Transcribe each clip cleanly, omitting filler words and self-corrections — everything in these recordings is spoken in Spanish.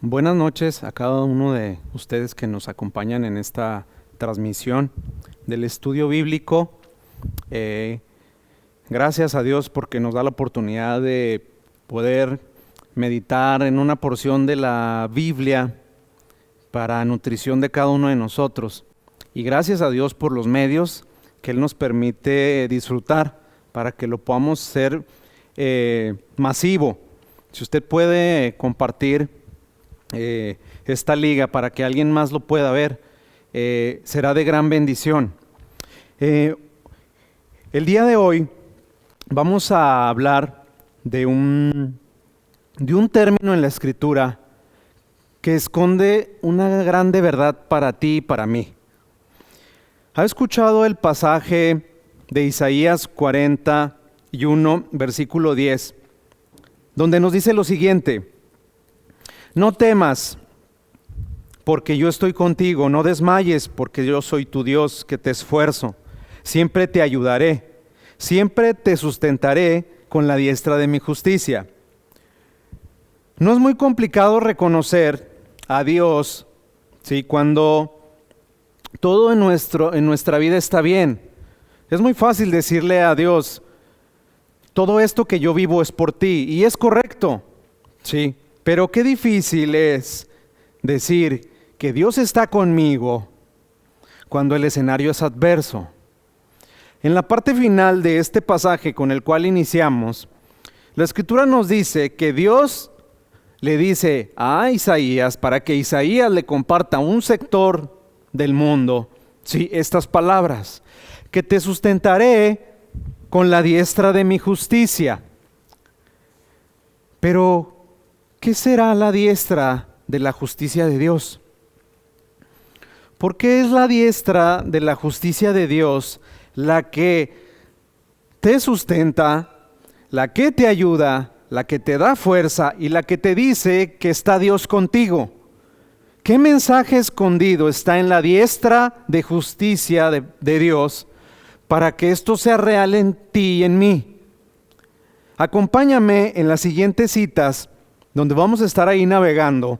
Buenas noches a cada uno de ustedes que nos acompañan en esta transmisión del estudio bíblico. Gracias a Dios porque nos da la oportunidad de poder meditar en una porción de la Biblia para nutrición de cada uno de nosotros. Y gracias a Dios por los medios que Él nos permite disfrutar para que lo podamos hacer masivo. Si usted puede compartir esta liga para que alguien más lo pueda ver, será de gran bendición. El día de hoy vamos a hablar de un término en la Escritura que esconde una grande verdad para ti y para mí. ¿Ha escuchado el pasaje de Isaías 41, versículo 10, donde nos dice lo siguiente: no temas, porque yo estoy contigo, no desmayes, porque yo soy tu Dios, que te esfuerzo, siempre te ayudaré, siempre te sustentaré con la diestra de mi justicia? No es muy complicado reconocer a Dios, ¿sí?, cuando todo en nuestra vida está bien. Es muy fácil decirle a Dios: todo esto que yo vivo es por ti, y es correcto, ¿sí? Pero qué difícil es decir que Dios está conmigo cuando el escenario es adverso. En la parte final de este pasaje con el cual iniciamos, la Escritura nos dice que Dios le dice a Isaías, para que Isaías le comparta a un sector del mundo, sí, estas palabras: que te sustentaré con la diestra de mi justicia. Pero ¿qué será la diestra de la justicia de Dios? ¿Por qué es la diestra de la justicia de Dios la que te sustenta, la que te ayuda, la que te da fuerza y la que te dice que está Dios contigo? ¿Qué mensaje escondido está en la diestra de justicia de Dios para que esto sea real en ti y en mí? Acompáñame en las siguientes citas, donde vamos a estar ahí navegando,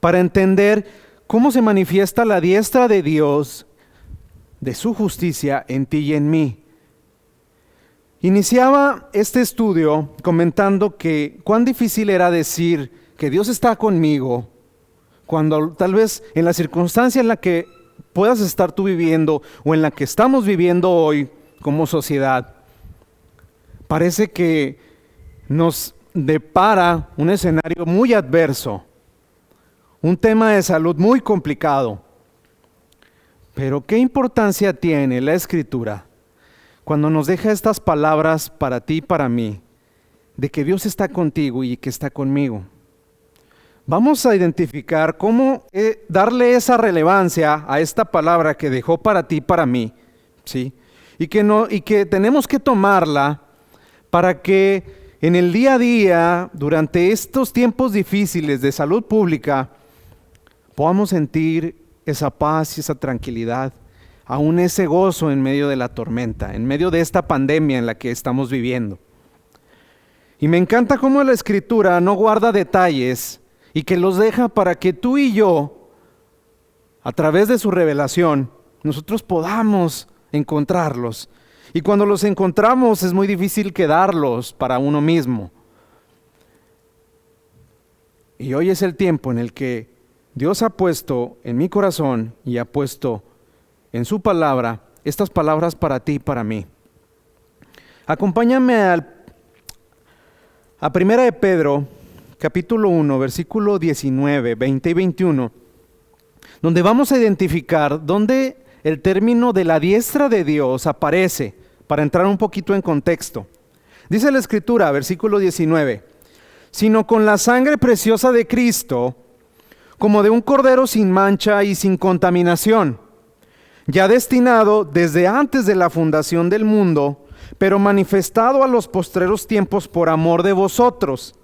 para entender cómo se manifiesta la diestra de Dios, de su justicia en ti y en mí. Iniciaba este estudio comentando que cuán difícil era decir que Dios está conmigo, cuando tal vez en la circunstancia en la que puedas estar tú viviendo, o en la que estamos viviendo hoy como sociedad, parece que nos depara un escenario muy adverso, un tema de salud muy complicado. Pero ¿qué importancia tiene la Escritura cuando nos deja estas palabras para ti y para mí, de que Dios está contigo y que está conmigo? Vamos a identificar cómo darle esa relevancia a esta palabra que dejó para ti y para mí, ¿sí? Y que tenemos que tomarla para que en el día a día, durante estos tiempos difíciles de salud pública, podamos sentir esa paz y esa tranquilidad, aún ese gozo en medio de la tormenta, en medio de esta pandemia en la que estamos viviendo. Y me encanta cómo la Escritura no guarda detalles y que los deja para que tú y yo, a través de su revelación, nosotros podamos encontrarlos. Y cuando los encontramos es muy difícil quedarlos para uno mismo. Y hoy es el tiempo en el que Dios ha puesto en mi corazón y ha puesto en su palabra estas palabras para ti y para mí. Acompáñame a 1 de Pedro, capítulo 1, versículo 19, 20 y 21, donde vamos a identificar dónde el término de la diestra de Dios aparece, para entrar un poquito en contexto. Dice la Escritura, versículo 19: sino con la sangre preciosa de Cristo, como de un cordero sin mancha y sin contaminación, ya destinado desde antes de la fundación del mundo, pero manifestado a los postreros tiempos por amor de vosotros,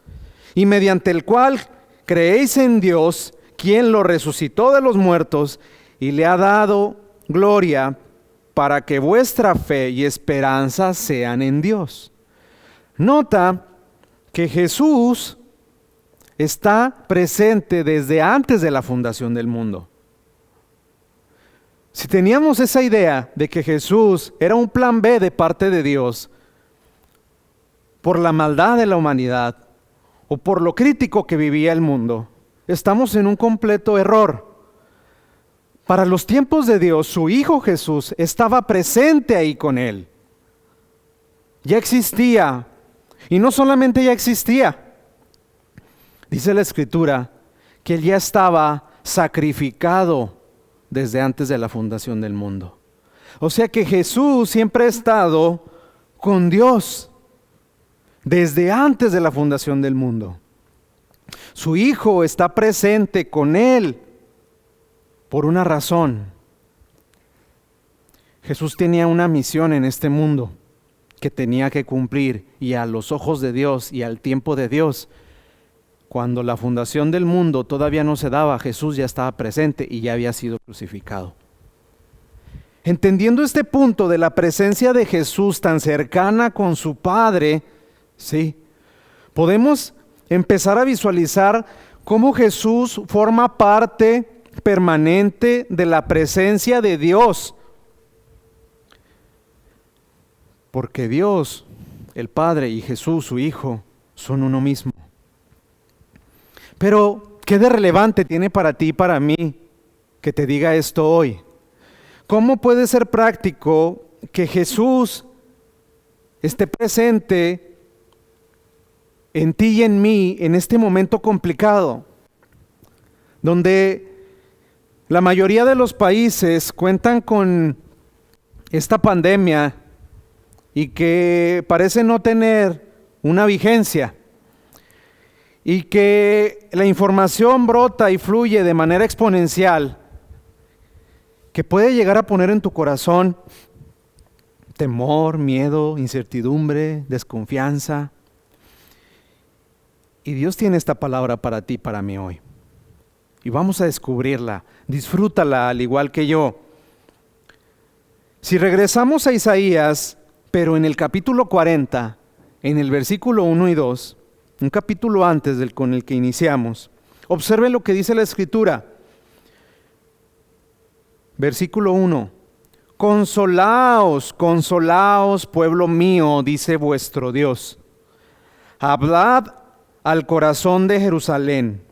y mediante el cual creéis en Dios, quien lo resucitó de los muertos y le ha dado gloria, para que vuestra fe y esperanza sean en Dios. Nota que Jesús está presente desde antes de la fundación del mundo. Si teníamos esa idea de que Jesús era un plan B de parte de Dios por la maldad de la humanidad o por lo crítico que vivía el mundo, estamos en un completo error. Para los tiempos de Dios, su Hijo Jesús estaba presente ahí con Él. Ya existía, y no solamente ya existía, dice la Escritura que Él ya estaba sacrificado desde antes de la fundación del mundo. O sea que Jesús siempre ha estado con Dios desde antes de la fundación del mundo. Su Hijo está presente con Él por una razón. Jesús tenía una misión en este mundo que tenía que cumplir, y a los ojos de Dios y al tiempo de Dios, cuando la fundación del mundo todavía no se daba, Jesús ya estaba presente y ya había sido crucificado. Entendiendo este punto de la presencia de Jesús tan cercana con su Padre, sí, podemos empezar a visualizar cómo Jesús forma parte permanente de la presencia de Dios. Porque Dios, el Padre, y Jesús, su Hijo, son uno mismo. Pero, ¿qué de relevante tiene para ti y para mí que te diga esto hoy? ¿Cómo puede ser práctico que Jesús esté presente en ti y en mí en este momento complicado, donde la mayoría de los países cuentan con esta pandemia y que parece no tener una vigencia, y que la información brota y fluye de manera exponencial, que puede llegar a poner en tu corazón temor, miedo, incertidumbre, desconfianza? Y Dios tiene esta palabra para ti y para mí hoy. Y vamos a descubrirla, disfrútala al igual que yo. Si regresamos a Isaías, pero en el capítulo 40, en el versículo 1 y 2, un capítulo antes del con el que iniciamos, observe lo que dice la Escritura. Versículo 1. Consolaos, consolaos, pueblo mío, dice vuestro Dios. Hablad al corazón de Jerusalén.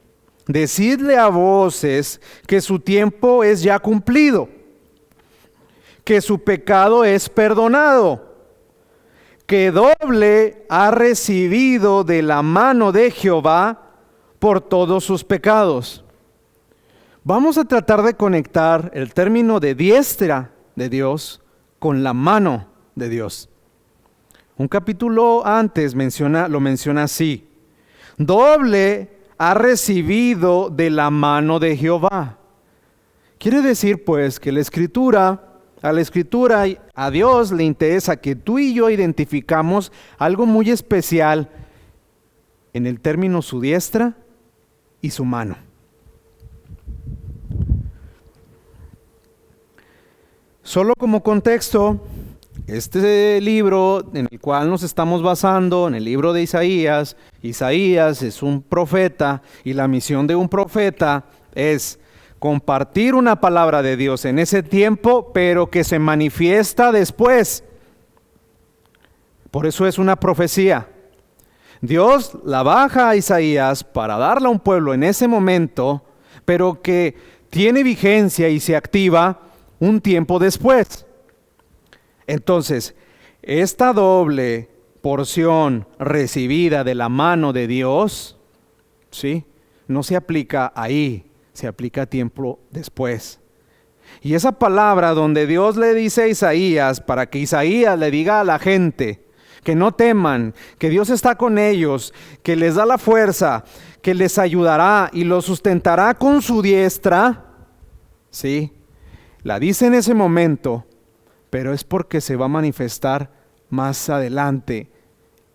Decidle a voces que su tiempo es ya cumplido, que su pecado es perdonado, que doble ha recibido de la mano de Jehová por todos sus pecados. Vamos a tratar de conectar el término de diestra de Dios con la mano de Dios. Un capítulo antes lo menciona así: doble ha recibido de la mano de Jehová. Quiere decir pues que a la Escritura, a Dios le interesa que tú y yo identificamos algo muy especial en el término su diestra y su mano. Solo como contexto, este libro en el cual nos estamos basando, en el libro de Isaías, Isaías es un profeta, y la misión de un profeta es compartir una palabra de Dios en ese tiempo, pero que se manifiesta después. Por eso es una profecía. Dios la baja a Isaías para darla a un pueblo en ese momento, pero que tiene vigencia y se activa un tiempo después. Entonces, esta doble porción recibida de la mano de Dios, ¿sí?, no se aplica ahí, se aplica a tiempo después. Y esa palabra donde Dios le dice a Isaías, para que Isaías le diga a la gente que no teman, que Dios está con ellos, que les da la fuerza, que les ayudará y los sustentará con su diestra, ¿sí?, la dice en ese momento, pero es porque se va a manifestar más adelante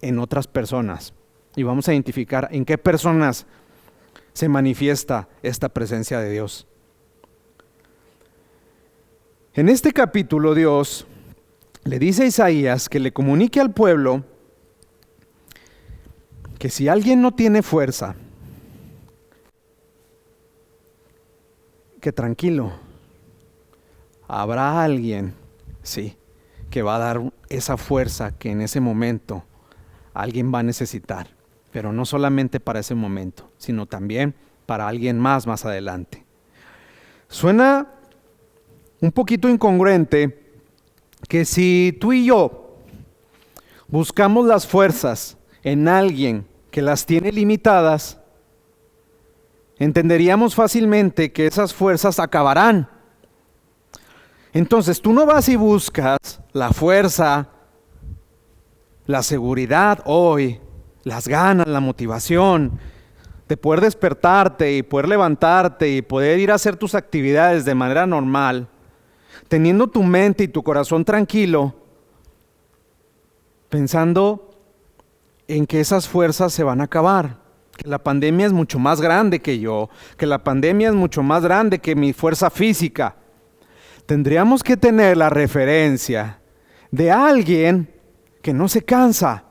en otras personas. Y vamos a identificar en qué personas se manifiesta esta presencia de Dios. En este capítulo Dios le dice a Isaías que le comunique al pueblo que si alguien no tiene fuerza, que tranquilo, habrá alguien, sí, que va a dar esa fuerza que en ese momento alguien va a necesitar, pero no solamente para ese momento, sino también para alguien más adelante. Suena un poquito incongruente que si tú y yo buscamos las fuerzas en alguien que las tiene limitadas, entenderíamos fácilmente que esas fuerzas acabarán. Entonces tú no vas y buscas la fuerza, la seguridad hoy, las ganas, la motivación de poder despertarte y poder levantarte y poder ir a hacer tus actividades de manera normal, teniendo tu mente y tu corazón tranquilo, pensando en que esas fuerzas se van a acabar, que la pandemia es mucho más grande que yo, que la pandemia es mucho más grande que mi fuerza física. Tendríamos que tener la referencia de alguien que no se cansa.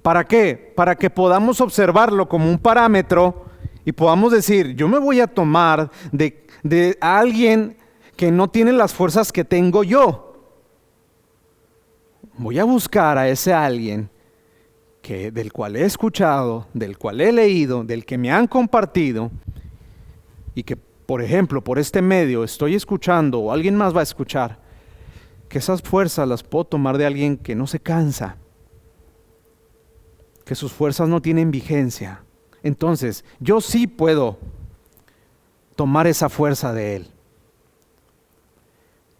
¿Para qué? Para que podamos observarlo como un parámetro y podamos decir, yo me voy a tomar de alguien que no tiene las fuerzas que tengo yo. Voy a buscar a ese alguien del cual he escuchado, del cual he leído, del que me han compartido y que, por ejemplo, por este medio estoy escuchando o alguien más va a escuchar, que esas fuerzas las puedo tomar de alguien que no se cansa, que sus fuerzas no tienen vigencia. Entonces, yo sí puedo tomar esa fuerza de él.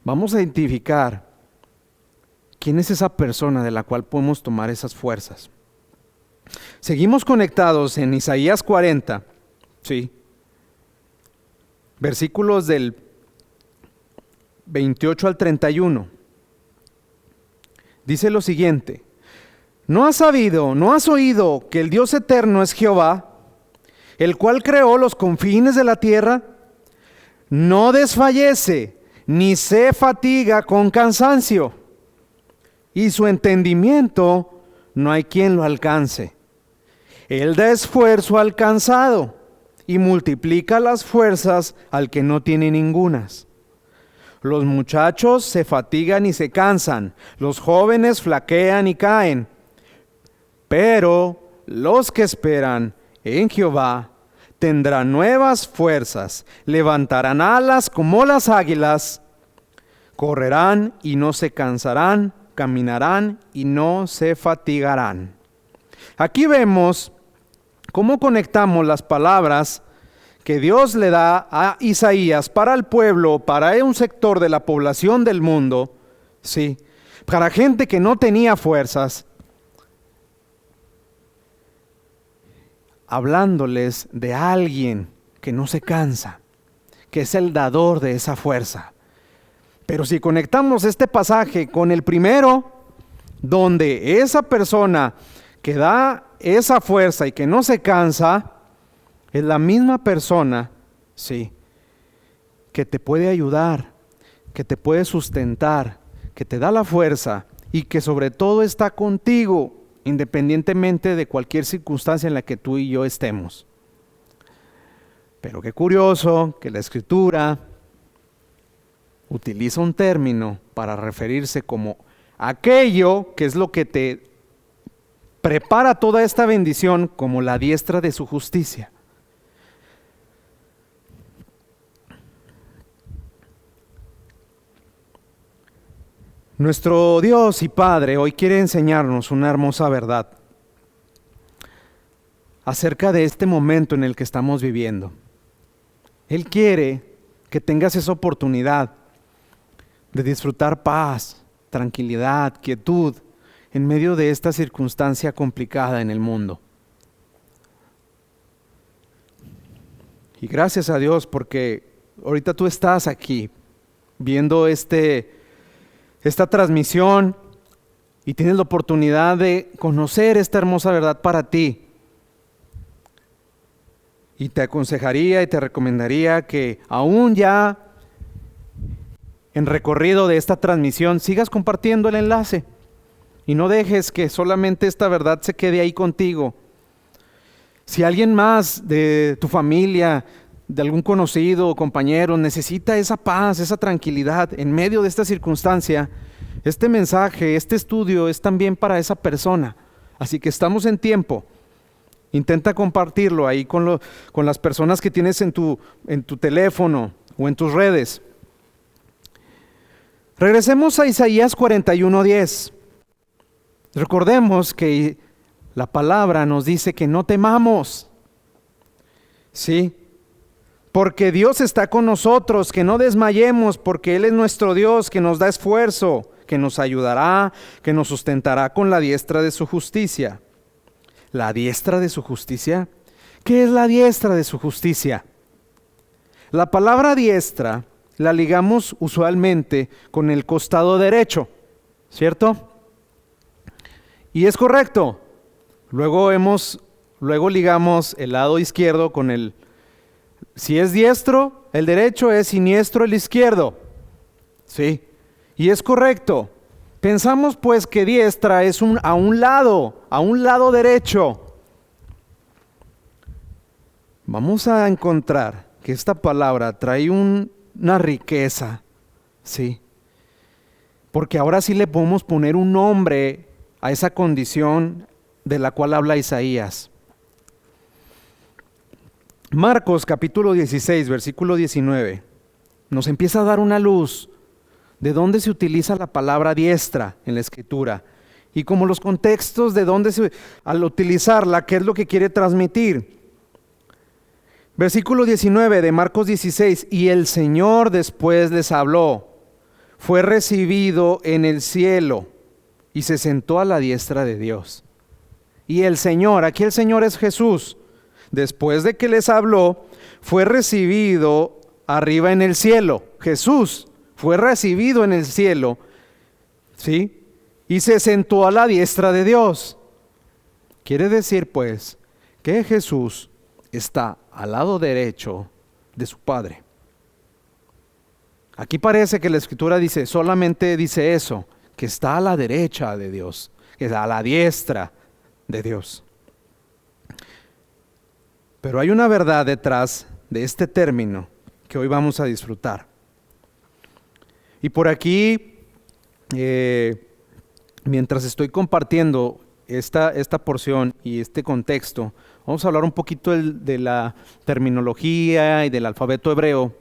Vamos a identificar quién es esa persona de la cual podemos tomar esas fuerzas. Seguimos conectados en Isaías 40, ¿sí? Versículos del 28 al 31. Dice lo siguiente: ¿No has sabido, no has oído que el Dios eterno es Jehová, el cual creó los confines de la tierra? No desfallece, ni se fatiga con cansancio, y su entendimiento no hay quien lo alcance. Él da esfuerzo al cansado y multiplica las fuerzas al que no tiene ningunas. Los muchachos se fatigan y se cansan, los jóvenes flaquean y caen. Pero los que esperan en Jehová tendrán nuevas fuerzas, levantarán alas como las águilas, correrán y no se cansarán, caminarán y no se fatigarán. Aquí vemos cómo conectamos las palabras que Dios le da a Isaías para el pueblo, para un sector de la población del mundo, sí, para gente que no tenía fuerzas, hablándoles de alguien que no se cansa, que es el dador de esa fuerza. Pero si conectamos este pasaje con el primero, donde esa persona que da esa fuerza y que no se cansa, es la misma persona, sí, que te puede ayudar, que te puede sustentar, que te da la fuerza y que sobre todo está contigo, independientemente de cualquier circunstancia en la que tú y yo estemos. Pero qué curioso que la Escritura utiliza un término para referirse como aquello que es lo que te prepara toda esta bendición, como la diestra de su justicia. Nuestro Dios y Padre hoy quiere enseñarnos una hermosa verdad acerca de este momento en el que estamos viviendo. Él quiere que tengas esa oportunidad de disfrutar paz, tranquilidad, quietud en medio de esta circunstancia complicada en el mundo. Y gracias a Dios porque ahorita tú estás aquí viendo esta transmisión y tienes la oportunidad de conocer esta hermosa verdad para ti. Y te aconsejaría y te recomendaría que aún ya en recorrido de esta transmisión sigas compartiendo el enlace y no dejes que solamente esta verdad se quede ahí contigo. Si alguien más de tu familia, de algún conocido o compañero necesita esa paz, esa tranquilidad en medio de esta circunstancia, este mensaje, este estudio es también para esa persona. Así que estamos en tiempo. Intenta compartirlo ahí con las personas que tienes en tu teléfono o en tus redes. Regresemos a Isaías 41:10. Recordemos que la palabra nos dice que no temamos. Sí, porque Dios está con nosotros, que no desmayemos, porque Él es nuestro Dios, que nos da esfuerzo, que nos ayudará, que nos sustentará con la diestra de su justicia. ¿La diestra de su justicia? ¿Qué es la diestra de su justicia? La palabra diestra la ligamos usualmente con el costado derecho, ¿cierto? Y es correcto. Luego ligamos el lado izquierdo con el... Si es diestro, el derecho, es siniestro el izquierdo. Sí, y es correcto. Pensamos pues que diestra es a un lado derecho. Vamos a encontrar que esta palabra trae una riqueza, ¿sí? Porque ahora sí le podemos poner un nombre a esa condición de la cual habla Isaías. Marcos capítulo 16, versículo 19, nos empieza a dar una luz de dónde se utiliza la palabra diestra en la Escritura y como los contextos de dónde al utilizarla, qué es lo que quiere transmitir. Versículo 19 de Marcos 16, y el Señor después les habló, fue recibido en el cielo y se sentó a la diestra de Dios. Y el Señor, aquí el Señor es Jesús, después de que les habló, fue recibido arriba en el cielo. Jesús fue recibido en el cielo, ¿sí? Y se sentó a la diestra de Dios. Quiere decir pues que Jesús está al lado derecho de su Padre. Aquí parece que la Escritura solamente dice eso, que está a la derecha de Dios, que está a la diestra de Dios. Pero hay una verdad detrás de este término que hoy vamos a disfrutar. Y por aquí, mientras estoy compartiendo esta porción y este contexto, vamos a hablar un poquito de la terminología y del alfabeto hebreo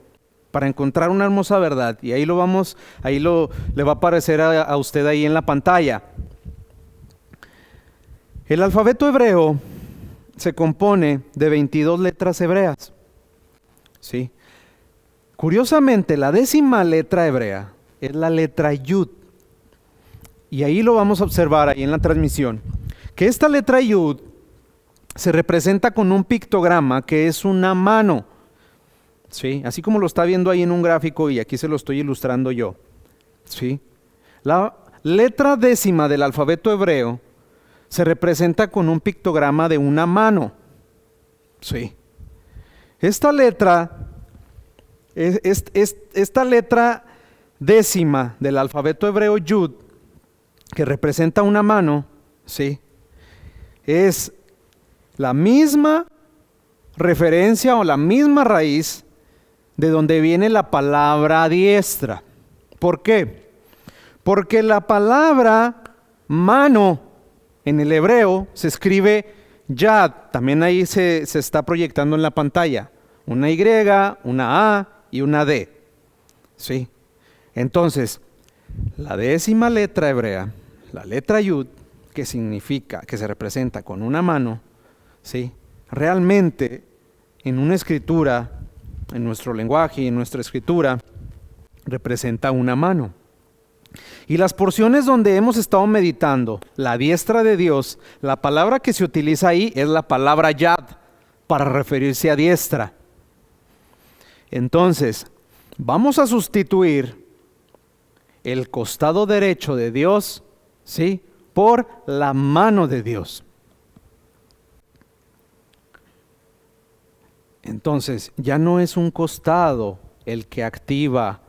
para encontrar una hermosa verdad. Y ahí le va a aparecer a usted ahí en la pantalla. El alfabeto hebreo se compone de 22 letras hebreas. ¿Sí? Curiosamente, la 10ª letra hebrea es la letra Yud. Y ahí lo vamos a observar ahí en la transmisión, que esta letra Yud se representa con un pictograma que es una mano. ¿Sí? Así como lo está viendo ahí en un gráfico y aquí se lo estoy ilustrando yo. ¿Sí? La letra 10ª del alfabeto hebreo se representa con un pictograma de una mano. Sí. Esta letra 10ª del alfabeto hebreo Yud, que representa una mano, ¿sí? Es la misma referencia o la misma raíz de donde viene la palabra diestra. ¿Por qué? Porque la palabra mano en el hebreo se escribe yad, también ahí se está proyectando en la pantalla, una Y, una A y una D. ¿Sí? Entonces, la 10ª letra hebrea, la letra Yud, que significa, que se representa con una mano, ¿sí? Realmente en una escritura, en nuestro lenguaje y en nuestra escritura, representa una mano. Y las porciones donde hemos estado meditando, la diestra de Dios, la palabra que se utiliza ahí es la palabra yad, para referirse a diestra. Entonces, vamos a sustituir el costado derecho de Dios, ¿sí?, por la mano de Dios. Entonces, ya no es un costado el que activa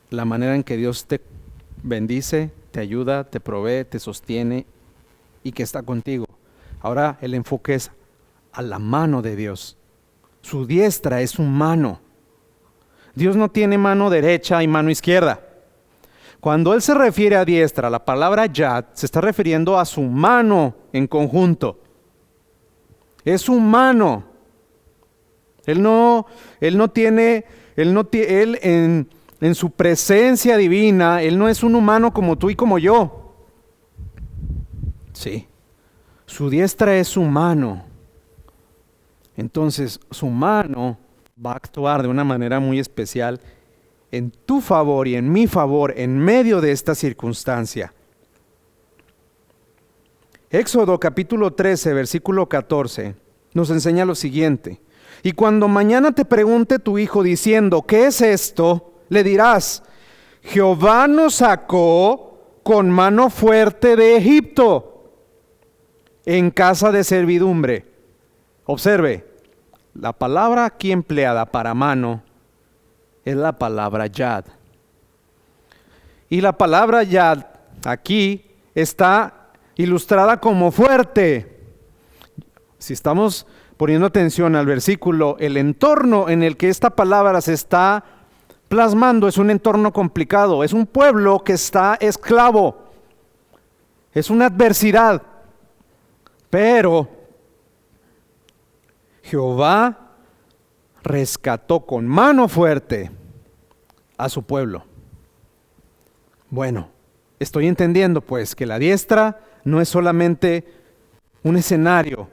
la manera en que Dios te bendice, te ayuda, te provee, te sostiene y que está contigo. Ahora el enfoque es a la mano de Dios. Su diestra es su mano. Dios no tiene mano derecha y mano izquierda. Cuando Él se refiere a diestra, la palabra yad se está refiriendo a su mano en conjunto. Es su mano. Él en su presencia divina, Él no es un humano como tú y como yo. Sí. Su diestra es su mano. Entonces, su mano va a actuar de una manera muy especial en tu favor y en mi favor en medio de esta circunstancia. Éxodo capítulo 13, versículo 14, nos enseña lo siguiente. Y cuando mañana te pregunte tu hijo diciendo, ¿qué es esto? Le dirás, Jehová nos sacó con mano fuerte de Egipto, en casa de servidumbre. Observe, la palabra aquí empleada para mano es la palabra yad. Y la palabra yad aquí está ilustrada como fuerte. Si estamos poniendo atención al versículo, el entorno en el que esta palabra se está plasmando es un entorno complicado. Es un pueblo que está esclavo. Es una adversidad. Pero Jehová rescató con mano fuerte a su pueblo. Bueno, estoy entendiendo pues que la diestra no es solamente un escenario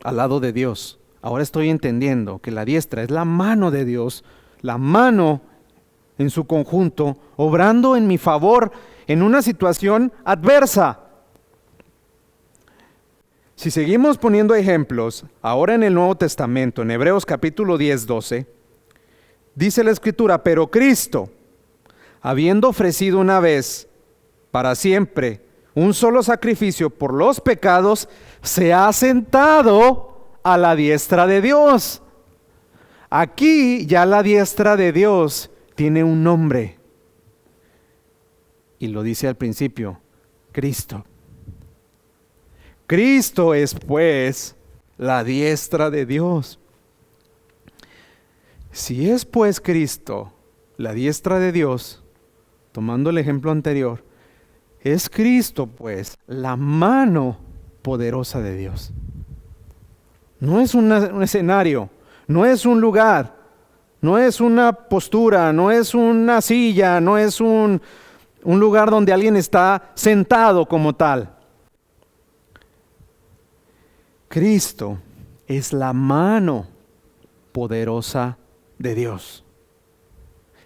al lado de Dios. Ahora estoy entendiendo que la diestra es la mano de Dios, la mano en su conjunto, obrando en mi favor en una situación adversa. Si seguimos poniendo ejemplos, ahora en el Nuevo Testamento, en Hebreos capítulo 10, 12, dice la Escritura, pero Cristo, habiendo ofrecido una vez para siempre un solo sacrificio por los pecados, se ha sentado a la diestra de Dios. Aquí ya la diestra de Dios tiene un nombre. Y lo dice al principio, Cristo. Cristo es pues la diestra de Dios. Si es pues Cristo la diestra de Dios, tomando el ejemplo anterior, es Cristo pues la mano poderosa de Dios. No es un escenario, no es un lugar, no es una postura, no es una silla, no es un lugar donde alguien está sentado como tal. Cristo es la mano poderosa de Dios.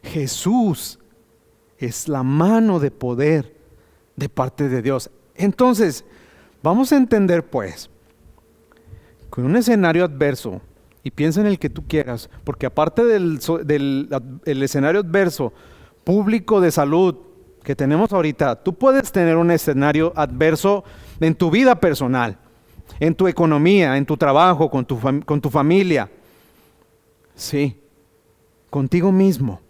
Jesús es la mano de poder de parte de Dios. Entonces, vamos a entender pues, con un escenario adverso, y piensa en el que tú quieras, porque aparte del escenario adverso público de salud que tenemos ahorita, tú puedes tener un escenario adverso en tu vida personal, en tu economía, en tu trabajo, con tu familia. Sí, contigo mismo.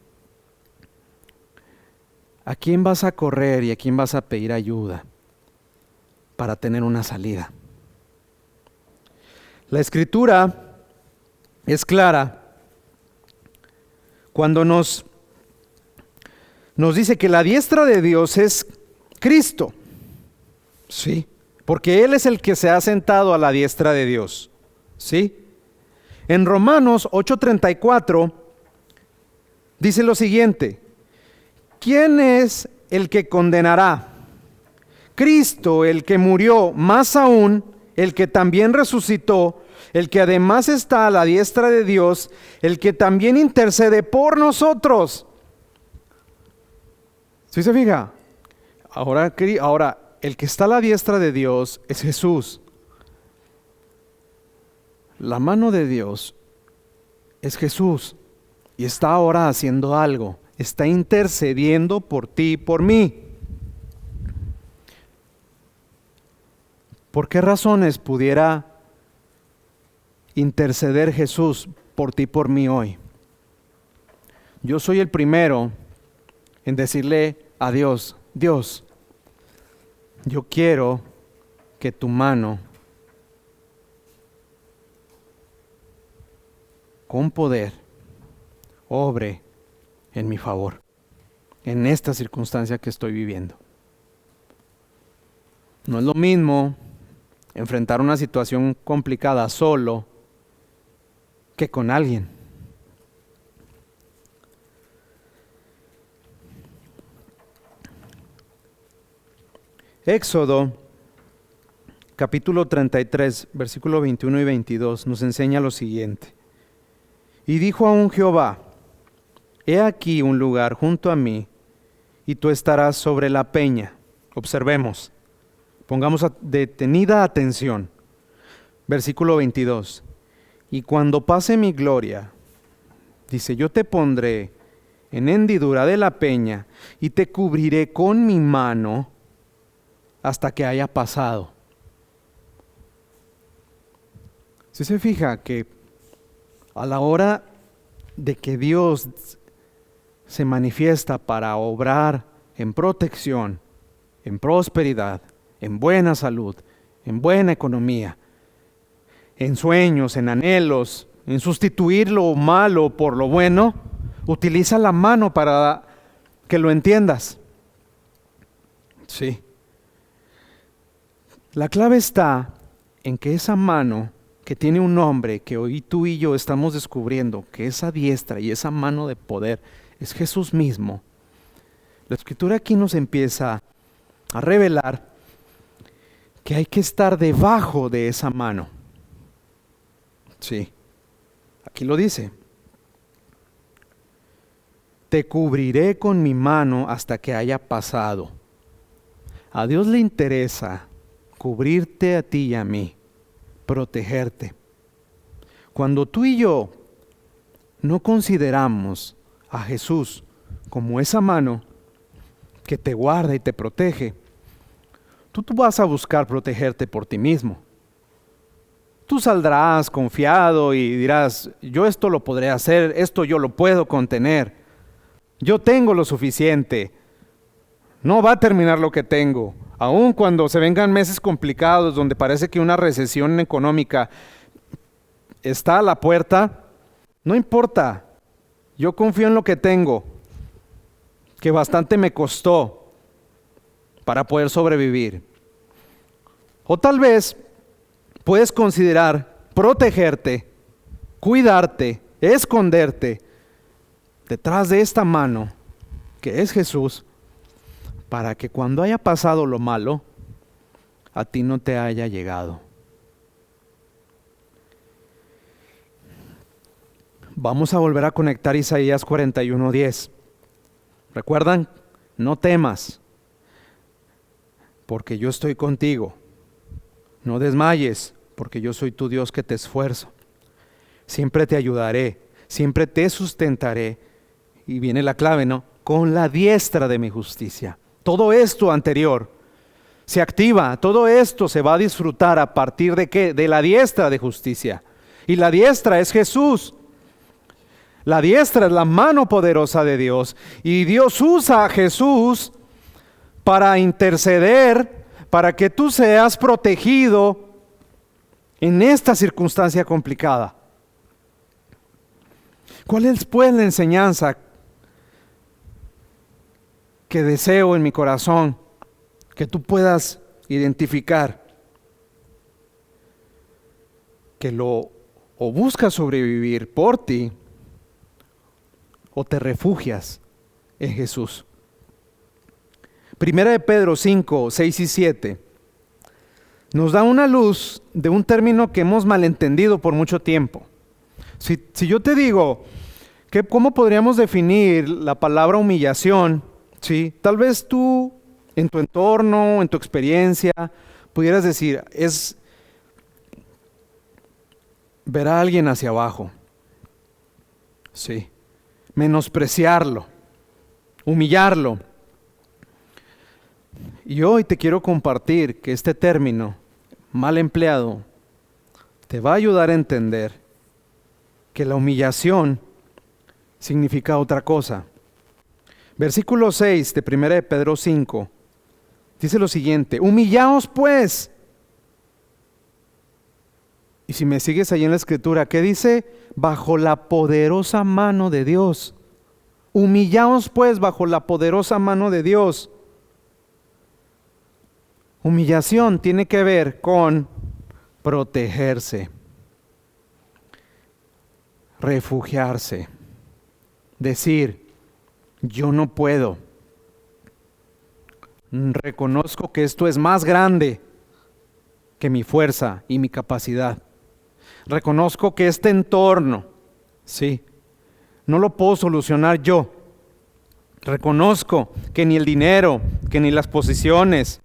¿A quién vas a correr y a quién vas a pedir ayuda para tener una salida? La Escritura es clara cuando nos dice que la diestra de Dios es Cristo. Sí, porque Él es el que se ha sentado a la diestra de Dios. ¿Sí? En Romanos 8:34 dice lo siguiente: ¿quién es el que condenará? Cristo, el que murió, más aún, el que también resucitó, el que además está a la diestra de Dios, el que también intercede por nosotros. ¿Sí se fija? Ahora, el que está a la diestra de Dios es Jesús. La mano de Dios es Jesús y está ahora haciendo algo. Está intercediendo por ti y por mí. ¿Por qué razones pudiera interceder Jesús por ti y por mí hoy? Yo soy el primero en decirle a Dios, Dios, yo quiero que tu mano con poder obre en mi favor, en esta circunstancia que estoy viviendo. No es lo mismo enfrentar una situación complicada solo que con alguien. Éxodo, capítulo 33, versículo 21 y 22, nos enseña lo siguiente. Y dijo aún Jehová: he aquí un lugar junto a mí, y tú estarás sobre la peña. Observemos, pongamos detenida atención. Versículo 22. Y cuando pase mi gloria, dice, yo te pondré en hendidura de la peña, y te cubriré con mi mano hasta que haya pasado. Si se fija que a la hora de que Dios se manifiesta para obrar en protección, en prosperidad, en buena salud, en buena economía, en sueños, en anhelos, en sustituir lo malo por lo bueno, utiliza la mano para que lo entiendas. Sí. La clave está en que esa mano que tiene un nombre que hoy tú y yo estamos descubriendo, que esa diestra y esa mano de poder es Jesús mismo. La Escritura aquí nos empieza a revelar que hay que estar debajo de esa mano. Sí, aquí lo dice. Te cubriré con mi mano hasta que haya pasado. A Dios le interesa cubrirte a ti y a mí, protegerte. Cuando tú y yo no consideramos a Jesús como esa mano que te guarda y te protege, tú vas a buscar protegerte por ti mismo. Tú saldrás confiado y dirás, yo esto lo podré hacer, esto yo lo puedo contener, yo tengo lo suficiente, no va a terminar lo que tengo. Aun cuando se vengan meses complicados donde parece que una recesión económica está a la puerta, no importa, yo confío en lo que tengo, que bastante me costó para poder sobrevivir. O tal vez puedes considerar protegerte, cuidarte, esconderte detrás de esta mano que es Jesús, para que cuando haya pasado lo malo, a ti no te haya llegado. Vamos a volver a conectar Isaías 41:10. ¿Recuerdan? No temas, porque yo estoy contigo. No desmayes, porque yo soy tu Dios que te esfuerzo. Siempre te ayudaré, siempre te sustentaré. Y viene la clave, ¿no? Con la diestra de mi justicia. Todo esto anterior se activa, todo esto se va a disfrutar a partir de ¿qué? De la diestra de justicia. Y la diestra es Jesús. La diestra es la mano poderosa de Dios. Y Dios usa a Jesús para interceder, para que tú seas protegido en esta circunstancia complicada. ¿Cuál es pues la enseñanza que deseo en mi corazón que tú puedas identificar? Que o buscas sobrevivir por ti o te refugias en Jesús. Primera de Pedro 5, 6 y 7 nos da una luz de un término que hemos malentendido por mucho tiempo. Si yo te digo, ¿cómo podríamos definir la palabra humillación? ¿Sí? Tal vez tú, en tu entorno, en tu experiencia, pudieras decir, es ver a alguien hacia abajo. Sí. Menospreciarlo, humillarlo. Y hoy te quiero compartir que este término, mal empleado, te va a ayudar a entender que la humillación significa otra cosa. Versículo 6 de 1 de Pedro 5 dice lo siguiente: humillaos pues Y si me sigues ahí en la escritura, ¿qué dice? Bajo la poderosa mano de Dios. Humillaos pues bajo la poderosa mano de Dios. Humillación tiene que ver con protegerse, refugiarse, decir, yo no puedo. Reconozco que esto es más grande que mi fuerza y mi capacidad. Reconozco que este entorno, sí, no lo puedo solucionar yo. Reconozco que ni el dinero, que ni las posiciones,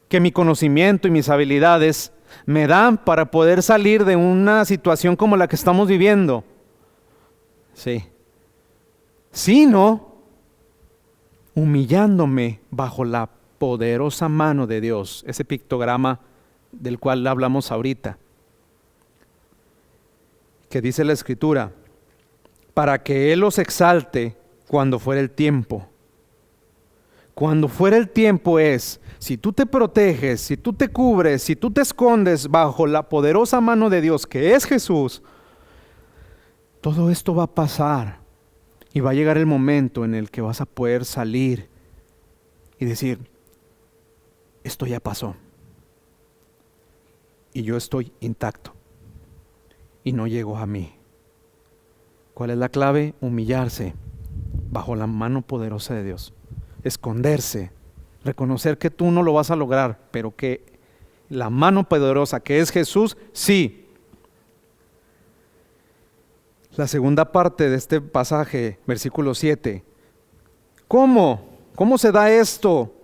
que mi conocimiento y mis habilidades me dan para poder salir de una situación como la que estamos viviendo. Sí. Sino humillándome bajo la poderosa mano de Dios, ese pictograma del cual hablamos ahorita, que dice la Escritura, para que Él los exalte cuando fuera el tiempo. Cuando fuera el tiempo es, si tú te proteges, si tú te cubres, si tú te escondes bajo la poderosa mano de Dios, que es Jesús, todo esto va a pasar y va a llegar el momento en el que vas a poder salir y decir, esto ya pasó y yo estoy intacto y no llegó a mí. ¿Cuál es la clave? Humillarse bajo la mano poderosa de Dios. Esconderse, reconocer que tú no lo vas a lograr, pero que la mano poderosa que es Jesús, sí. La segunda parte de este pasaje, versículo 7. ¿Cómo? ¿Cómo se da esto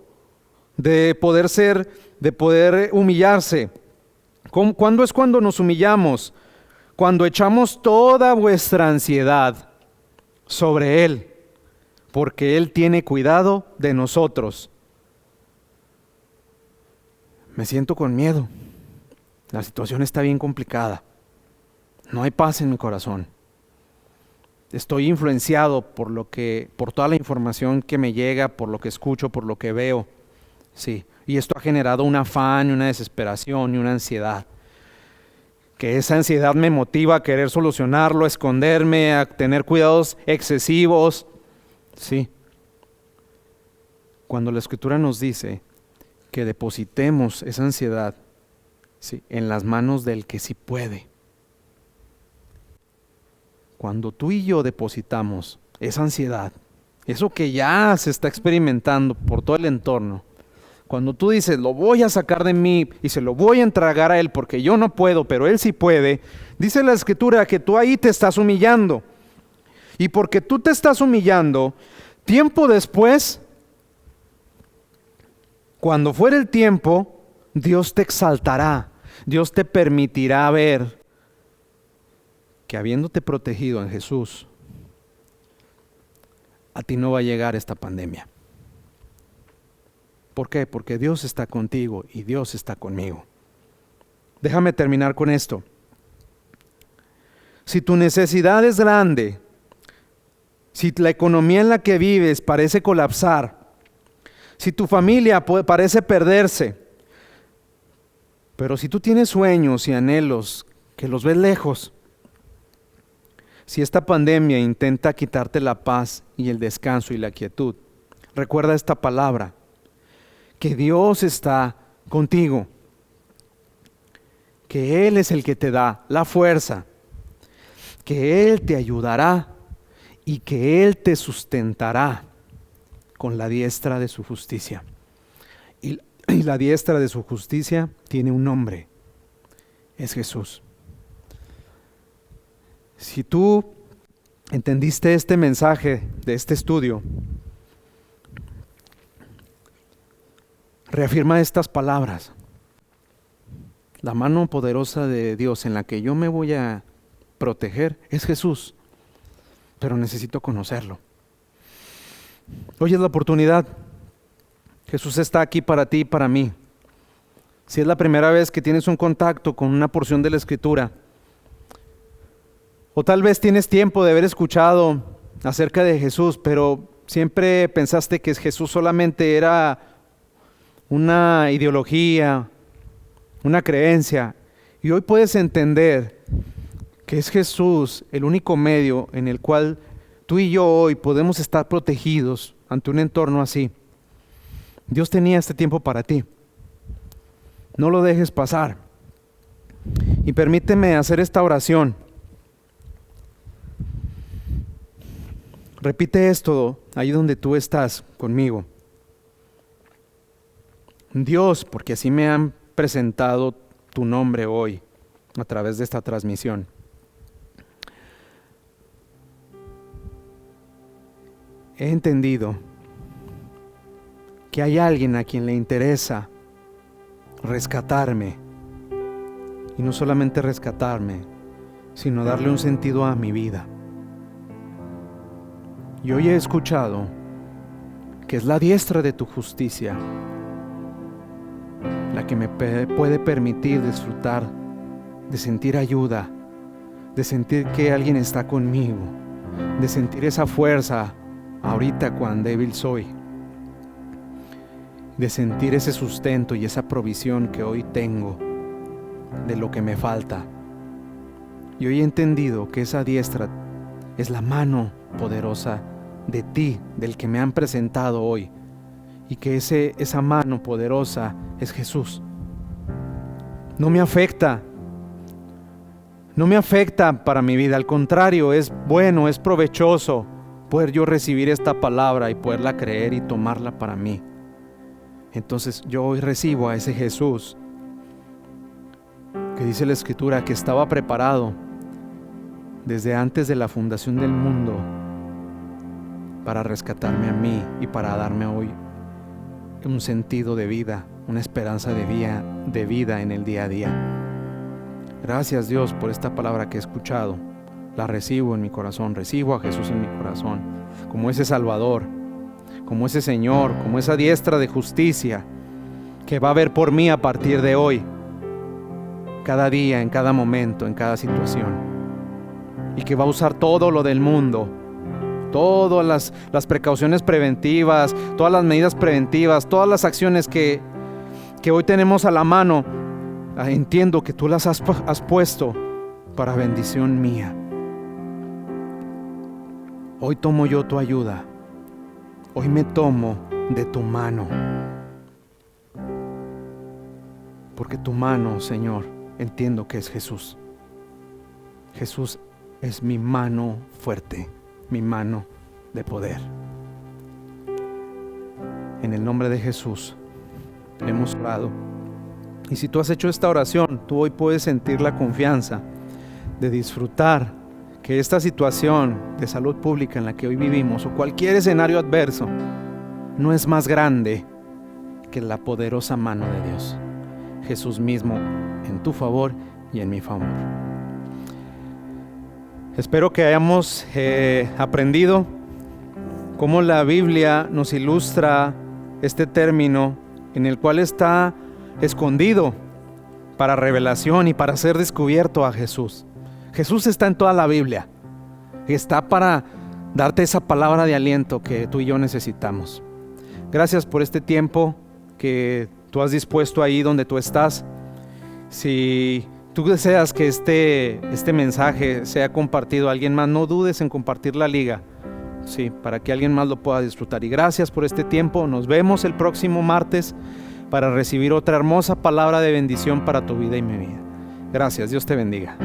de poder humillarse? ¿Cuándo es cuando nos humillamos? Cuando echamos toda vuestra ansiedad sobre Él, porque Él tiene cuidado de nosotros. Me siento con miedo. La situación está bien complicada. No hay paz en mi corazón. Estoy influenciado por toda la información que me llega, por lo que escucho, por lo que veo. Sí, y esto ha generado un afán, una desesperación y una ansiedad. Que esa ansiedad me motiva a querer solucionarlo, a esconderme, a tener cuidados excesivos. Sí. Cuando la Escritura nos dice que depositemos esa ansiedad, sí, en las manos del que sí puede. Cuando tú y yo depositamos esa ansiedad, eso que ya se está experimentando por todo el entorno, cuando tú dices, lo voy a sacar de mí y se lo voy a entregar a Él porque yo no puedo, pero Él sí puede, dice la Escritura que tú ahí te estás humillando. Y porque tú te estás humillando, tiempo después, cuando fuere el tiempo, Dios te exaltará, Dios te permitirá ver que habiéndote protegido en Jesús, a ti no va a llegar esta pandemia. ¿Por qué? Porque Dios está contigo y Dios está conmigo. Déjame terminar con esto. Si tu necesidad es grande, si la economía en la que vives parece colapsar, si tu familia parece perderse, pero si tú tienes sueños y anhelos que los ves lejos, si esta pandemia intenta quitarte la paz y el descanso y la quietud, recuerda esta palabra, que Dios está contigo, que Él es el que te da la fuerza, que Él te ayudará y que Él te sustentará con la diestra de su justicia. Y la diestra de su justicia tiene un nombre, es Jesús. Si tú entendiste este mensaje de este estudio, reafirma estas palabras. La mano poderosa de Dios en la que yo me voy a proteger es Jesús, pero necesito conocerlo. Hoy es la oportunidad. Jesús está aquí para ti y para mí. Si es la primera vez que tienes un contacto con una porción de la Escritura, o tal vez tienes tiempo de haber escuchado acerca de Jesús, pero siempre pensaste que Jesús solamente era una ideología, una creencia, Y hoy puedes entender que es Jesús el único medio en el cual tú y yo hoy podemos estar protegidos ante un entorno así. Dios tenía este tiempo para ti. No lo dejes pasar. Y permíteme hacer esta oración. Repite esto ahí donde tú estás conmigo. Dios, porque así me han presentado tu nombre hoy a través de esta transmisión. He entendido que hay alguien a quien le interesa rescatarme. Y no solamente rescatarme, sino darle un sentido a mi vida. Y hoy he escuchado que es la diestra de tu justicia la que me puede permitir disfrutar, de sentir ayuda, de sentir que alguien está conmigo, de sentir esa fuerza ahorita cuán débil soy, de sentir ese sustento y esa provisión que hoy tengo de lo que me falta. Y hoy he entendido que esa diestra es la mano poderosa de ti, del que me han presentado hoy, y que esa mano poderosa es Jesús. No me afecta para mi vida, al contrario, es bueno, es provechoso poder yo recibir esta palabra y poderla creer y tomarla para mí. Entonces yo hoy recibo a ese Jesús que dice la Escritura que estaba preparado desde antes de la fundación del mundo para rescatarme a mí y para darme hoy un sentido de vida, una esperanza de vida en el día a día. Gracias, Dios, por esta palabra que he escuchado. La recibo en mi corazón, recibo a Jesús en mi corazón, como ese Salvador, como ese Señor, como esa diestra de justicia que va a ver por mí a partir de hoy, cada día, en cada momento, en cada situación, y que va a usar todo lo del mundo, todas las precauciones preventivas, todas las medidas preventivas, todas las acciones que hoy tenemos a la mano. Entiendo que tú las has puesto para bendición mía. Hoy tomo yo tu ayuda. Hoy me tomo de tu mano. Porque tu mano, Señor, entiendo que es Jesús. Jesús es mi mano fuerte, mi mano de poder. En el nombre de Jesús hemos orado. Y si tú has hecho esta oración, tú hoy puedes sentir la confianza de disfrutar que esta situación de salud pública en la que hoy vivimos, o cualquier escenario adverso, no es más grande que la poderosa mano de Dios. Jesús mismo en tu favor y en mi favor. Espero que hayamos aprendido cómo la Biblia nos ilustra este término en el cual está escondido para revelación y para ser descubierto a Jesús. Jesús está en toda la Biblia. Está para darte esa palabra de aliento que tú y yo necesitamos. Gracias por este tiempo que tú has dispuesto ahí donde tú estás. Si tú deseas que este mensaje sea compartido a alguien más, no dudes en compartir la liga, sí, para que alguien más lo pueda disfrutar. Y gracias por este tiempo. Nos vemos el próximo martes para recibir otra hermosa palabra de bendición para tu vida y mi vida. Gracias, Dios te bendiga.